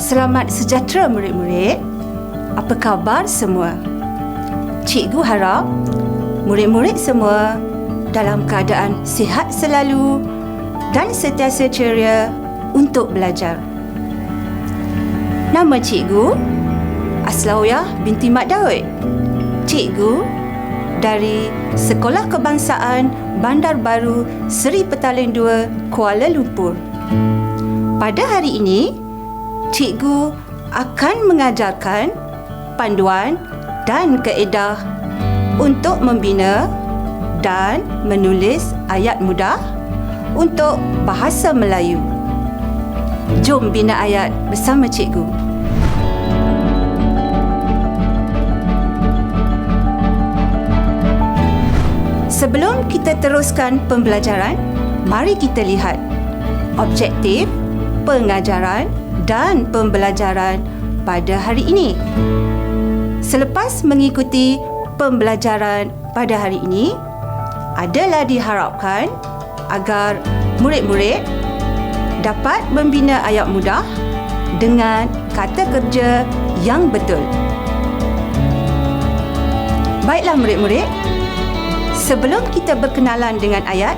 Selamat sejahtera murid-murid. Apa khabar semua? Cikgu harap murid-murid semua dalam keadaan sihat selalu dan sentiasa ceria untuk belajar. Nama cikgu Aslawiyah binti Mat Daud. Cikgu dari Sekolah Kebangsaan Bandar Baru Seri Petaling 2, Kuala Lumpur. Pada hari ini, cikgu akan mengajarkan panduan dan kaedah untuk membina dan menulis ayat mudah untuk bahasa Melayu. Jom bina ayat bersama cikgu. Sebelum kita teruskan pembelajaran, mari kita lihat objektif pengajaran dan pembelajaran pada hari ini. Selepas mengikuti pembelajaran pada hari ini, adalah diharapkan agar murid-murid dapat membina ayat mudah dengan kata kerja yang betul. Baiklah murid-murid, sebelum kita berkenalan dengan ayat,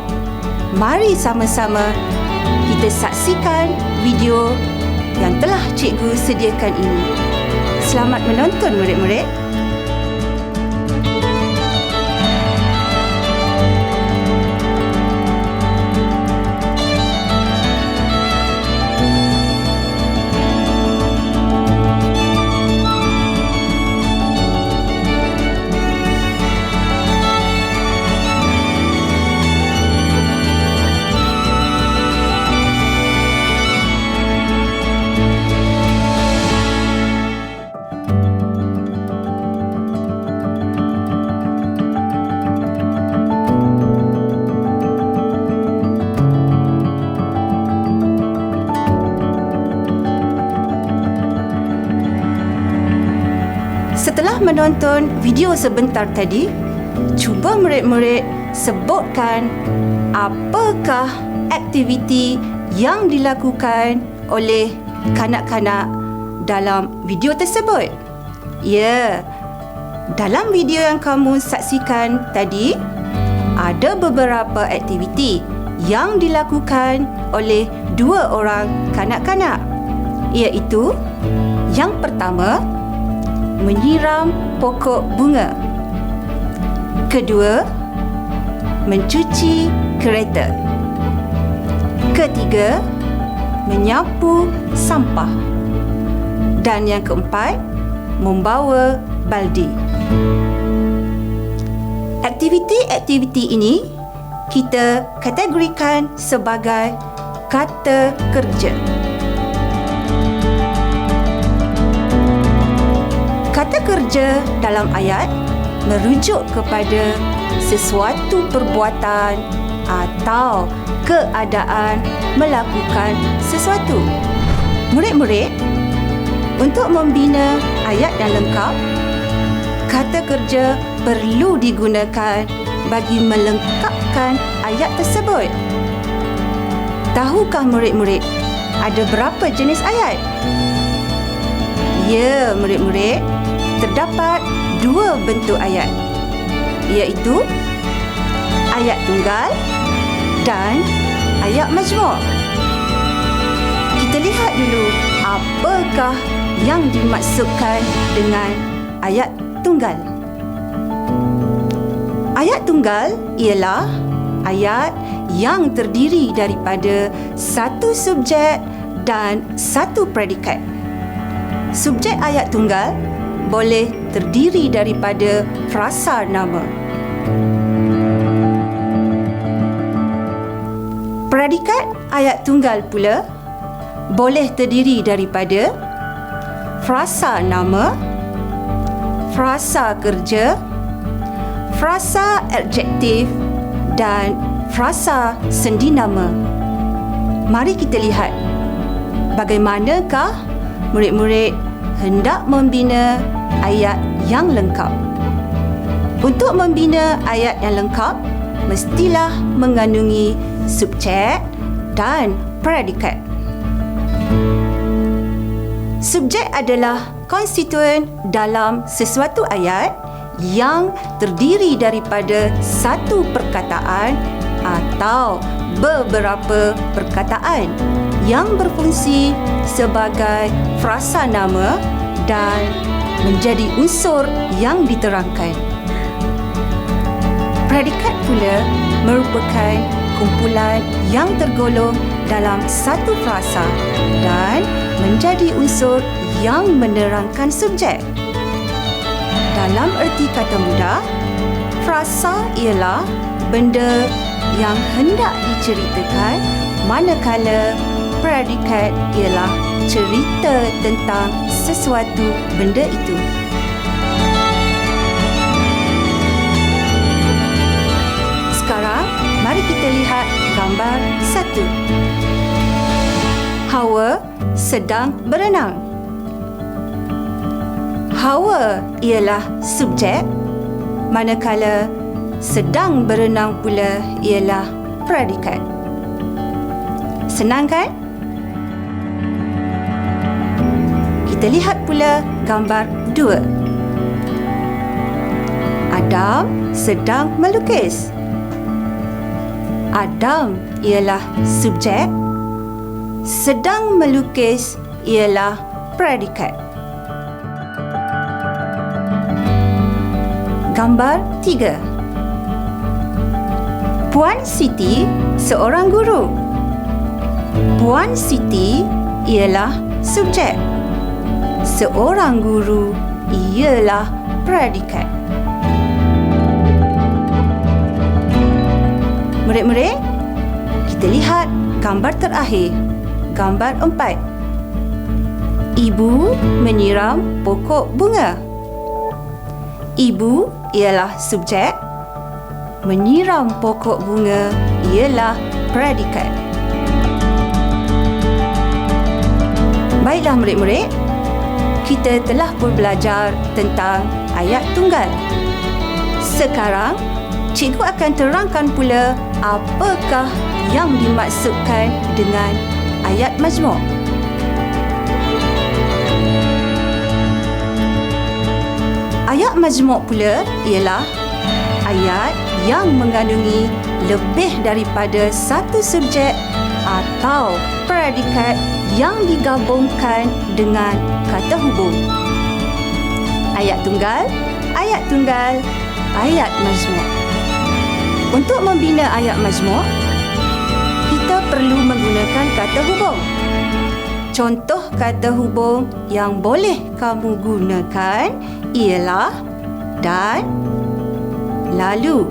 mari sama-sama kita saksikan video yang telah cikgu sediakan ini. Selamat menonton murid-murid. Setelah menonton video sebentar tadi, cuba murid-murid sebutkan apakah aktiviti yang dilakukan oleh kanak-kanak dalam video tersebut. Ya, dalam video yang kamu saksikan tadi, ada beberapa aktiviti yang dilakukan oleh dua orang kanak-kanak, iaitu yang pertama, menyiram pokok bunga. Kedua, mencuci kereta. Ketiga, menyapu sampah. Dan yang keempat, membawa baldi. Aktiviti-aktiviti ini kita kategorikan sebagai kata kerja. Kata kerja dalam ayat merujuk kepada sesuatu perbuatan atau keadaan melakukan sesuatu. Murid-murid, untuk membina ayat yang lengkap, kata kerja perlu digunakan bagi melengkapkan ayat tersebut. Tahukah murid-murid ada berapa jenis ayat? Ya, murid-murid, terdapat dua bentuk ayat, iaitu ayat tunggal dan ayat majmuk. Kita lihat dulu apakah yang dimaksudkan dengan ayat tunggal. Ayat tunggal ialah ayat yang terdiri daripada satu subjek dan satu predikat. Subjek ayat tunggal boleh terdiri daripada frasa nama. Predikat ayat tunggal pula boleh terdiri daripada frasa nama, frasa kerja, frasa adjektif dan frasa sendinama. Mari kita lihat bagaimanakah murid-murid hendak membina ayat yang lengkap. Untuk membina ayat yang lengkap, mestilah mengandungi subjek dan predikat. Subjek adalah konstituen dalam sesuatu ayat yang terdiri daripada satu perkataan atau beberapa perkataan yang berfungsi sebagai frasa nama dan menjadi unsur yang diterangkan. Predikat pula merupakan kumpulan yang tergolong dalam satu frasa dan menjadi unsur yang menerangkan subjek. Dalam erti kata mudah, frasa ialah benda yang hendak diceritakan, manakala predikat ialah cerita tentang sesuatu benda itu. Sekarang, mari kita lihat gambar 1. Hawa sedang berenang. Hawa ialah subjek, manakala sedang berenang pula ialah predikat. Senang kan? Kita lihat pula gambar 2. Adam sedang melukis. Adam ialah subjek, sedang melukis ialah predikat. Gambar 3. Puan Siti seorang guru. Puan Siti ialah subjek. Seorang guru ialah predikat. Murid-murid, kita lihat gambar terakhir. Gambar 4. Ibu menyiram pokok bunga. Ibu ialah subjek, menyiram pokok bunga ialah predikat. Baiklah murid-murid, kita telah pun belajar tentang ayat tunggal. Sekarang, cikgu akan terangkan pula apakah yang dimaksudkan dengan ayat majmuk. Ayat majmuk pula ialah ayat yang mengandungi lebih daripada satu subjek atau predikat yang digabungkan dengan kata hubung. Ayat tunggal, ayat tunggal, ayat majmuk. Untuk membina ayat majmuk, kita perlu menggunakan kata hubung. Contoh kata hubung yang boleh kamu gunakan ialah dan, lalu,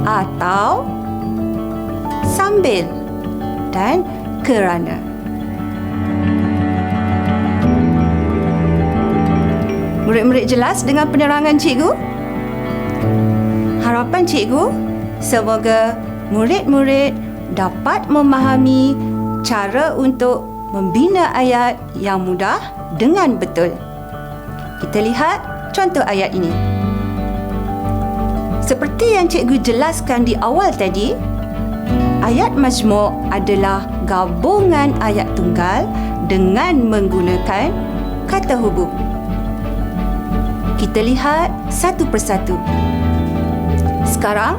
atau, sambil dan kerana. Murid-murid jelas dengan penerangan cikgu? Harapan cikgu, semoga murid-murid dapat memahami cara untuk membina ayat yang mudah dengan betul. Kita lihat contoh ayat ini. Seperti yang cikgu jelaskan di awal tadi, ayat majmuk adalah gabungan ayat tunggal dengan menggunakan kata hubung. Kita lihat satu persatu. Sekarang,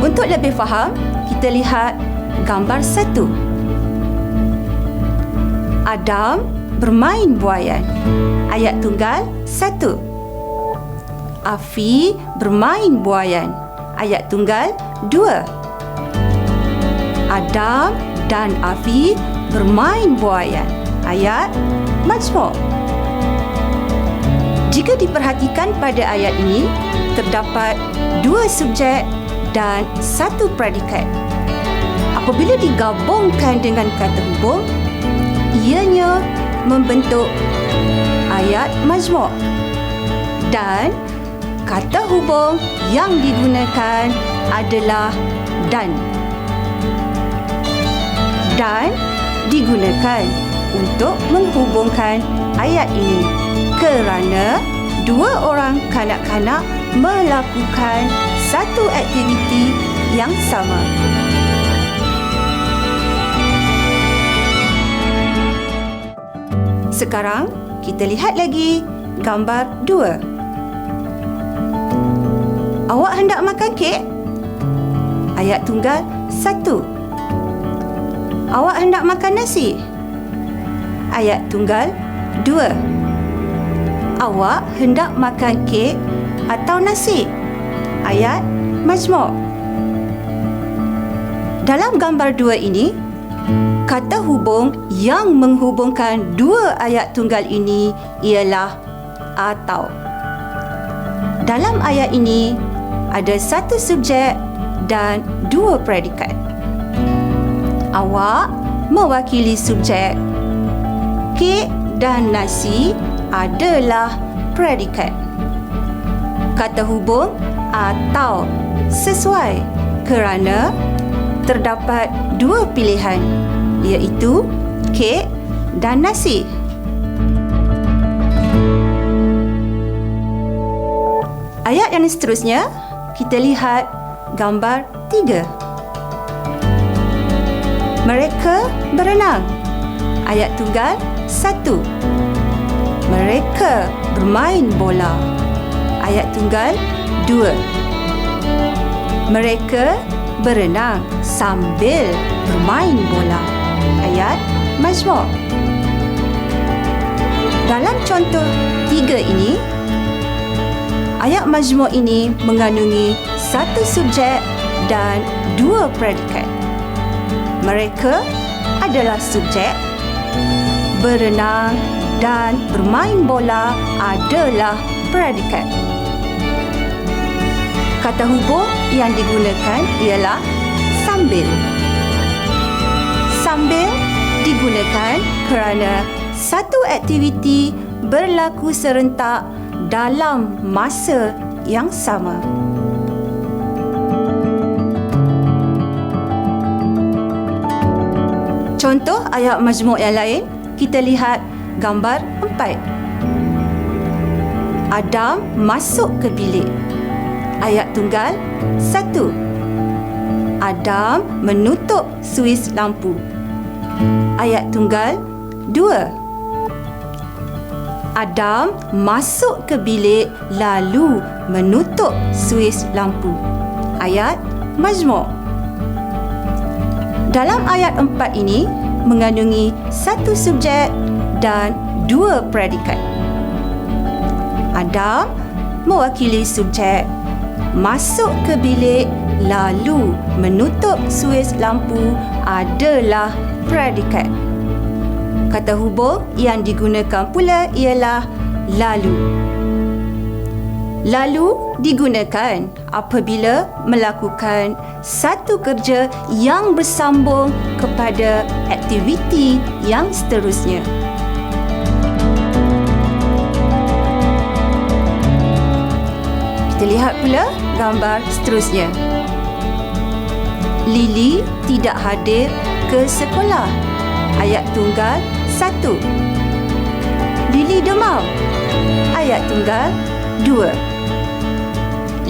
untuk lebih faham, kita lihat gambar 1. Adam bermain buaian. Ayat tunggal 1. Afi bermain buaian. Ayat tunggal 2. Adam dan Afi bermain buaian. Ayat majmuk. Jika diperhatikan pada ayat ini, terdapat 2 subjek dan 1 predikat. Apabila digabungkan dengan kata hubung, ianya membentuk ayat majmuk. Dan kata hubung yang digunakan adalah dan. Dan digunakan untuk menghubungkan ayat ini kerana 2 orang kanak-kanak melakukan satu aktiviti yang sama. Sekarang, kita lihat lagi gambar 2. Awak hendak makan kek? Ayat tunggal 1. Awak hendak makan nasi? Ayat tunggal 2. Awak hendak makan kek atau nasi? Ayat majmuk. Dalam gambar 2 ini, kata hubung yang menghubungkan dua ayat tunggal ini ialah atau. Dalam ayat ini, ada satu subjek dan dua predikat. Awak mewakili subjek. Kek dan nasi adalah predikat. Kata hubung atau sesuai kerana terdapat dua pilihan, iaitu kek dan nasi. Ayat yang seterusnya, kita lihat gambar 3. Mereka berenang. Ayat tunggal 1. Mereka bermain bola. Ayat tunggal 2. Mereka berenang sambil bermain bola. Ayat majmuk. Dalam contoh 3 ini, ayat majmuk ini mengandungi satu subjek dan dua predikat. Mereka adalah subjek, berenang dan bermain bola adalah predikat. Kata hubung yang digunakan ialah sambil. Sambil digunakan kerana satu aktiviti berlaku serentak dalam masa yang sama. Contoh ayat majmuk yang lain, kita lihat gambar 4. Adam masuk ke bilik. Ayat tunggal 1. Adam menutup suis lampu. Ayat tunggal 2. Adam masuk ke bilik lalu menutup suis lampu. Ayat majmuk. Dalam ayat 4 ini mengandungi satu subjek dan dua predikat. Adam mewakili subjek, masuk ke bilik lalu menutup suis lampu adalah predikat. Kata hubung yang digunakan pula ialah lalu. Lalu digunakan apabila melakukan satu kerja yang bersambung kepada aktiviti yang seterusnya. Kita lihat pula gambar seterusnya. Lily tidak hadir ke sekolah. Ayat tunggal 1. Lily demam. Ayat tunggal 2.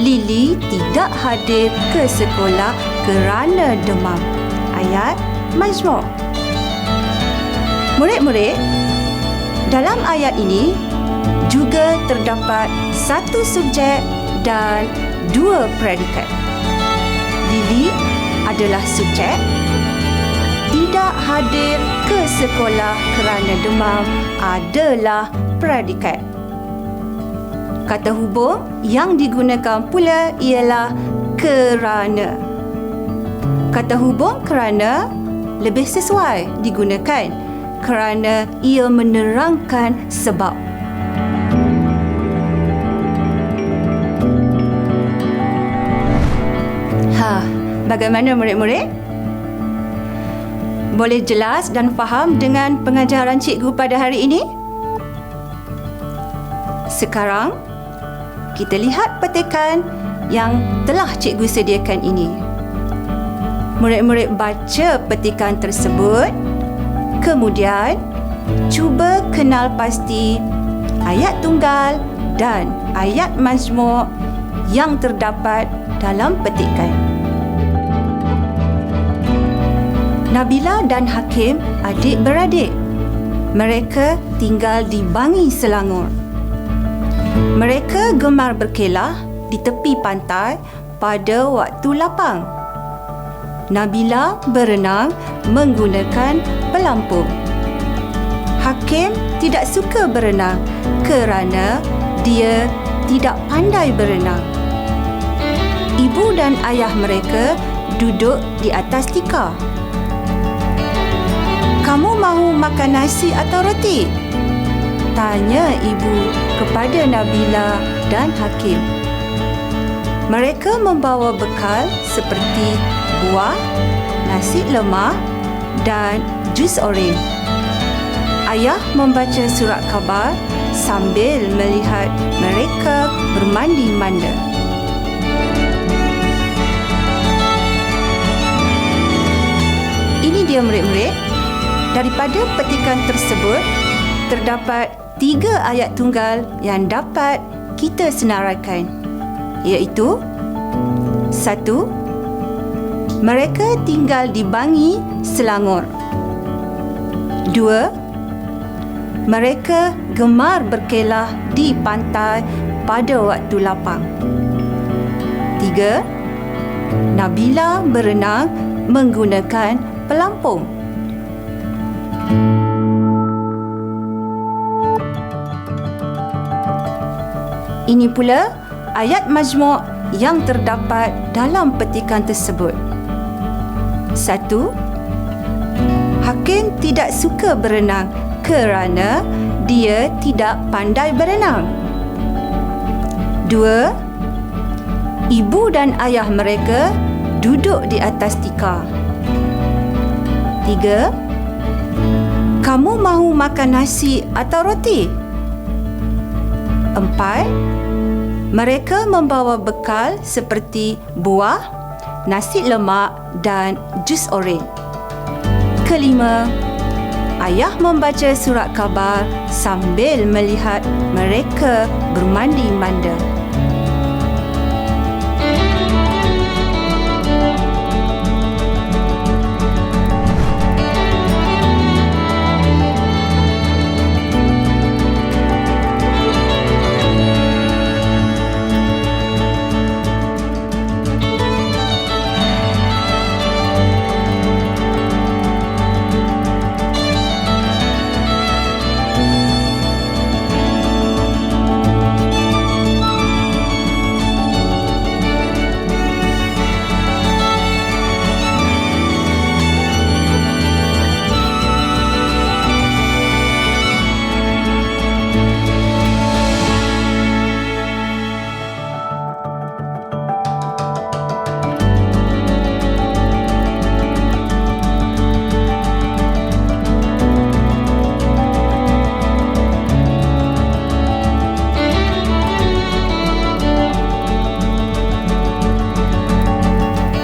Lily tidak hadir ke sekolah kerana demam. Ayat majmuk. Murid-murid, dalam ayat ini juga terdapat satu subjek dan dua predikat. Lily adalah subjek, tidak hadir ke sekolah kerana demam adalah predikat. Kata hubung yang digunakan pula ialah kerana. Kata hubung kerana lebih sesuai digunakan kerana ia menerangkan sebab. Bagaimana murid-murid? Boleh jelas dan faham dengan pengajaran cikgu pada hari ini? Sekarang, kita lihat petikan yang telah cikgu sediakan ini. Murid-murid baca petikan tersebut, kemudian cuba kenal pasti ayat tunggal dan ayat majmuk yang terdapat dalam petikan. Nabila dan Hakim adik-beradik. mereka tinggal di Bangi, Selangor. Mereka gemar berkelah di tepi pantai pada waktu lapang. Nabila berenang menggunakan pelampung. Hakim tidak suka berenang kerana dia tidak pandai berenang. Ibu dan ayah mereka duduk di atas tikar. "Kamu mahu makan nasi atau roti?" tanya ibu kepada Nabila dan Hakim. Mereka membawa bekal seperti buah, nasi lemak dan jus oren. Ayah membaca surat khabar sambil melihat mereka bermandi-manda. Ini dia murid-murid. Daripada petikan tersebut, terdapat 3 ayat tunggal yang dapat kita senaraikan, iaitu 1. Mereka tinggal di Bangi, Selangor. 2. Mereka gemar berkelah di pantai pada waktu lapang. 3. Nabila berenang menggunakan pelampung. Ini pula ayat majmuk yang terdapat dalam petikan tersebut. 1. Hakim tidak suka berenang kerana dia tidak pandai berenang. 2. Ibu dan ayah mereka duduk di atas tikar. 3. Kamu mahu makan nasi atau roti? 4. Mereka membawa bekal seperti buah, nasi lemak dan jus oren. 5. Ayah membaca surat khabar sambil melihat mereka bermandi-manda.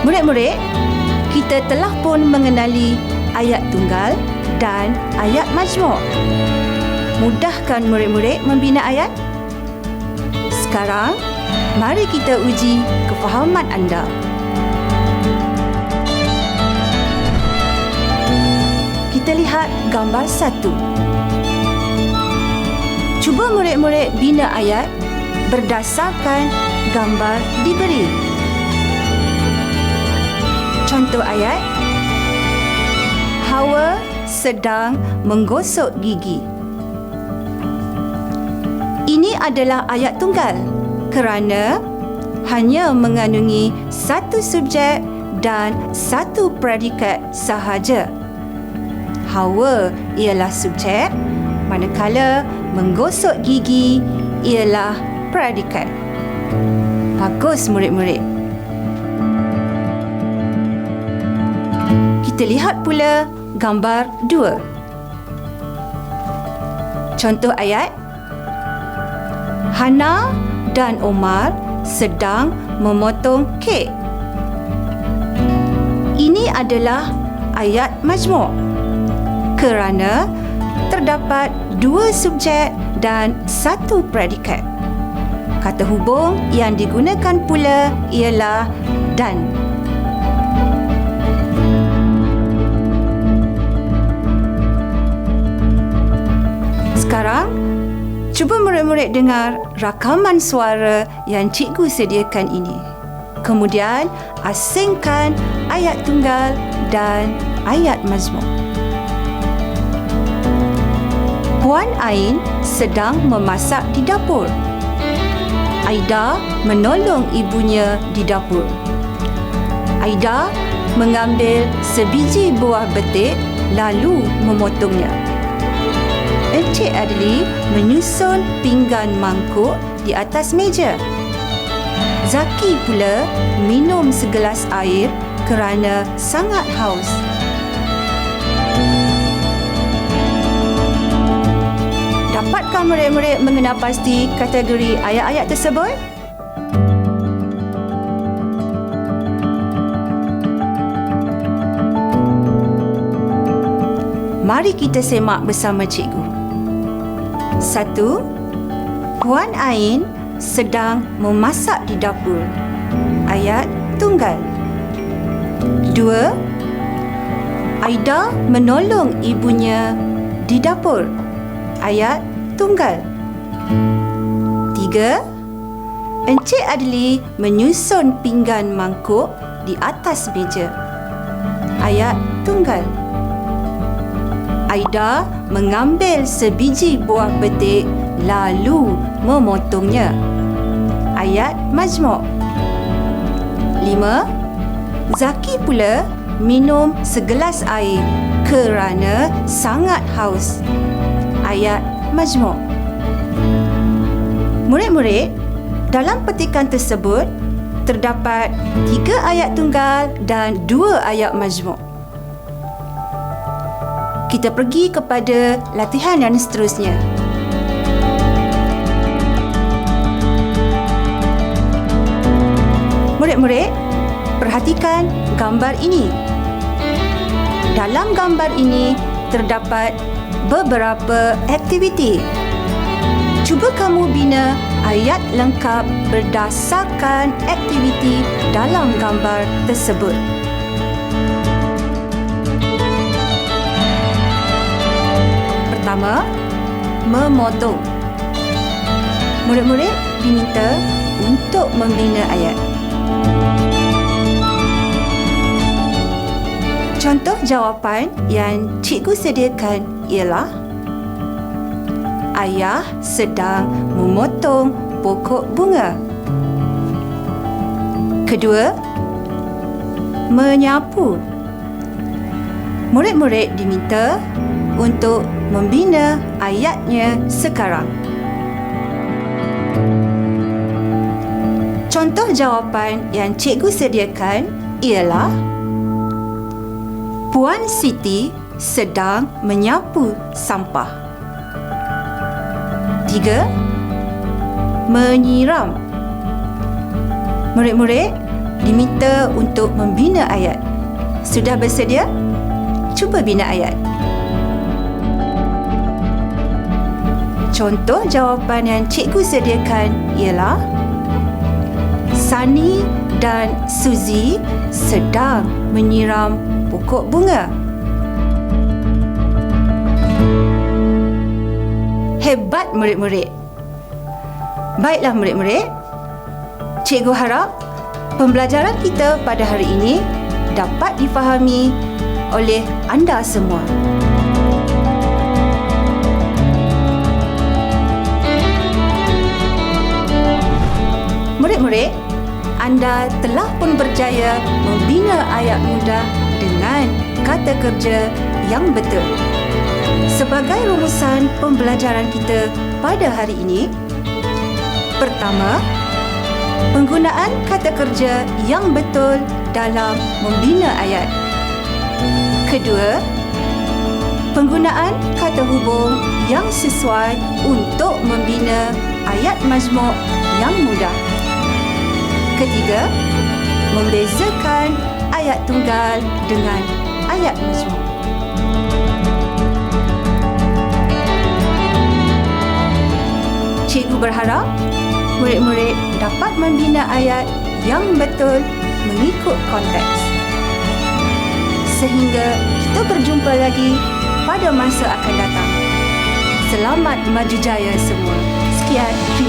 Murid-murid, kita telah pun mengenali ayat tunggal dan ayat majmuk. Mudahkan murid-murid membina ayat? Sekarang, mari kita uji kefahaman anda. Kita lihat gambar 1. Cuba murid-murid bina ayat berdasarkan gambar diberi. Contoh ayat, Hawa sedang menggosok gigi. Ini adalah ayat tunggal kerana hanya mengandungi 1 subjek dan 1 predikat sahaja. Hawa ialah subjek, manakala menggosok gigi ialah predikat. Bagus murid-murid. Kita lihat pula gambar 2. Contoh ayat, Hana dan Omar sedang memotong kek. Ini adalah ayat majmuk kerana terdapat 2 subjek dan 1 predikat. Kata hubung yang digunakan pula ialah dan. murid-murid dengar rakaman suara yang cikgu sediakan ini. Kemudian, asingkan ayat tunggal dan ayat mazmum. Puan Ain sedang memasak di dapur. Aida menolong ibunya di dapur. Aida mengambil sebiji buah betik lalu memotongnya. Encik Adli menyusun pinggan mangkuk di atas meja. Zaki pula minum segelas air kerana sangat haus. Dapatkah murid-murid mengenal pasti kategori ayat-ayat tersebut? Mari kita semak bersama cikgu. 1. Puan Ain sedang memasak di dapur. Ayat tunggal. 2. Aida menolong ibunya di dapur. Ayat tunggal. 3. Encik Adli menyusun pinggan mangkuk di atas meja. Ayat tunggal. Aida mengambil sebiji buah betik lalu memotongnya. Ayat majmuk. 5. Zaki pula minum segelas air kerana sangat haus. Ayat majmuk. Murid-murid, dalam petikan tersebut terdapat 3 ayat tunggal dan 2 ayat majmuk. Kita pergi kepada latihan yang seterusnya. Murid-murid, perhatikan gambar ini. Dalam gambar ini terdapat beberapa aktiviti. Cuba kamu bina ayat lengkap berdasarkan aktiviti dalam gambar tersebut. Pertama, memotong. Murid-murid diminta untuk membina ayat. Contoh jawapan yang cikgu sediakan ialah: Ayah sedang memotong pokok bunga. Kedua, menyapu. Murid-murid diminta untuk membina ayatnya sekarang. Contoh jawapan yang cikgu sediakan ialah: Puan Siti sedang menyapu sampah. 3. Menyiram. Murid-murid diminta untuk membina ayat. Sudah bersedia? Cuba bina ayat. Contoh jawapan yang cikgu sediakan ialah: Sani dan Suzy sedang menyiram pokok bunga. Hebat murid-murid. Baiklah murid-murid, cikgu harap pembelajaran kita pada hari ini dapat difahami oleh anda semua. Murid-murid, anda telah pun berjaya membina ayat mudah dengan kata kerja yang betul. Sebagai rumusan pembelajaran kita pada hari ini, pertama, penggunaan kata kerja yang betul dalam membina ayat. Kedua, penggunaan kata hubung yang sesuai untuk membina ayat majmuk yang mudah. Ketiga, membezakan ayat tunggal dengan ayat majmuk. Cikgu berharap murid-murid dapat membina ayat yang betul mengikut konteks. Sehingga kita berjumpa lagi pada masa akan datang. Selamat maju jaya semua. Sekian. Sekian,